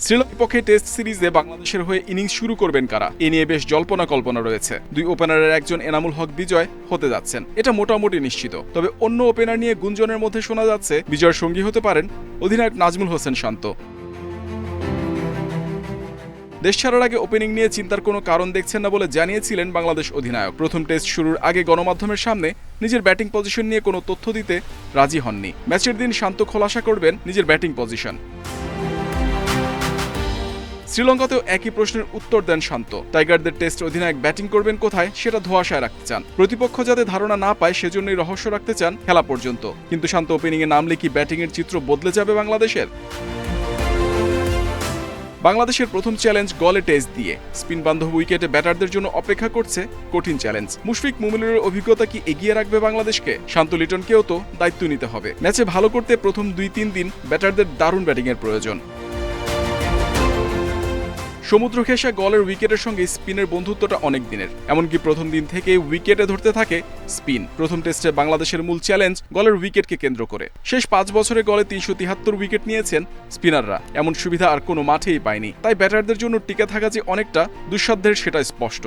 শ্রীলঙ্কার পক্ষে টেস্ট সিরিজে বাংলাদেশের হয়ে ইনিংস শুরু করবেন কারা, এ নিয়ে বেশ জল্পনা কল্পনা রয়েছে। দুই ওপেনারের একজন এনামুল হক বিজয় হতে যাচ্ছেন, এটা মোটামুটি নিশ্চিত। তবে অন্য ওপেনার নিয়ে গুঞ্জনের মধ্যে শোনা যাচ্ছে বিজয়ের সঙ্গী হতে পারেন অধিনায়ক নাজমুল হোসেন শান্ত। দেশ ছাড়ার আগে ওপেনিং নিয়ে চিন্তার কোনো কারণ দেখছেন না বলে জানিয়েছিলেন বাংলাদেশ অধিনায়ক। প্রথম টেস্ট শুরুর আগে গণমাধ্যমের সামনে নিজের ব্যাটিং পজিশন নিয়ে কোনো তথ্য দিতে রাজি হননি। ম্যাচের দিন শান্ত খোলাসা করবেন নিজের ব্যাটিং পজিশন। শ্রীলঙ্কাতেও একই প্রশ্নের উত্তর দেন শান্ত। টাইগারদের টেস্ট অধিনায়ক ব্যাটিং করবেন কোথায় সেটা ধোঁয়াশায় রাখতে চান। প্রতিপক্ষ যাতে ধারণা না পায় সেজন্যই রহস্য রাখতে চান খেলা পর্যন্ত। কিন্তু শান্ত ওপেনিংয়ে নামলে কি ব্যাটিংয়ের চিত্র বদলে যাবে বাংলাদেশের? বাংলাদেশের প্রথম চ্যালেঞ্জ গলে টেস্ট দিয়ে। স্পিন বান্ধব উইকেটে ব্যাটারদের জন্য অপেক্ষা করছে কঠিন চ্যালেঞ্জ। মুশফিক মুমিনুরের অভিজ্ঞতা কি এগিয়ে রাখবে বাংলাদেশকে? শান্ত লিটনকেও তো দায়িত্ব নিতে হবে। ম্যাচে ভালো করতে প্রথম 2-3 দিন ব্যাটারদের দারুণ ব্যাটিংয়ের প্রয়োজন। সমুদ্র ঘেঁষা গলের উইকেটের সঙ্গে স্পিনের বন্ধুত্বটা অনেক দিনের। এমনকি প্রথম দিন থেকে উইকেটে ধরতে থাকে স্পিন। প্রথম টেস্টে বাংলাদেশের মূল চ্যালেঞ্জ গলের উইকেটকে কেন্দ্র করে। শেষ 5 বছরে গলে 373 উইকেট নিয়েছেন স্পিনাররা। এমন সুবিধা আর কোনো মাঠেই পায়নি। তাই ব্যাটারদের জন্য টিকে থাকা যে অনেকটা দুঃসাধ্যের সেটা স্পষ্ট।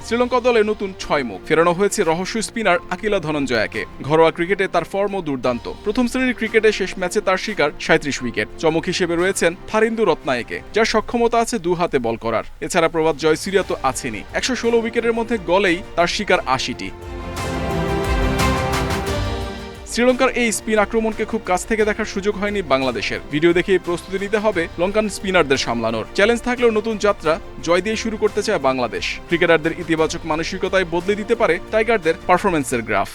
শ্রীলঙ্কা দলে নতুন 6 মুখ। ফেরানো হয়েছে রহস্য স্পিনার আকিলা ধনঞ্জয়াকে। ঘরোয়া ক্রিকেটে তার ফর্মও দুর্দান্ত। প্রথম শ্রেণীর ক্রিকেটে শেষ ম্যাচে তার শিকার 37 উইকেট। চমক হিসেবে রয়েছেন থারিন্দু রত্নায়েকে, যার সক্ষমতা আছে 2 হাতে বল করার। এছাড়া প্রভাত জয়সূরিয়া তো আছেনই। 116 উইকেটের মধ্যে গলেই তার শিকার 80টি। শ্রীলঙ্কার এই স্পিন আক্রমণকে খুব কাছ থেকে দেখার সুযোগ হয়নি বাংলাদেশের। ভিডিও দেখেই প্রস্তুতি নিতে হবে লঙ্কান স্পিনারদের সামলানোর। চ্যালেঞ্জ থাকলেও নতুন যাত্রা জয় দিয়ে শুরু করতে চায় বাংলাদেশ। ক্রিকেটারদের ইতিবাচক মানসিকতায় বদলে দিতে পারে টাইগারদের পারফরম্যান্সের গ্রাফ।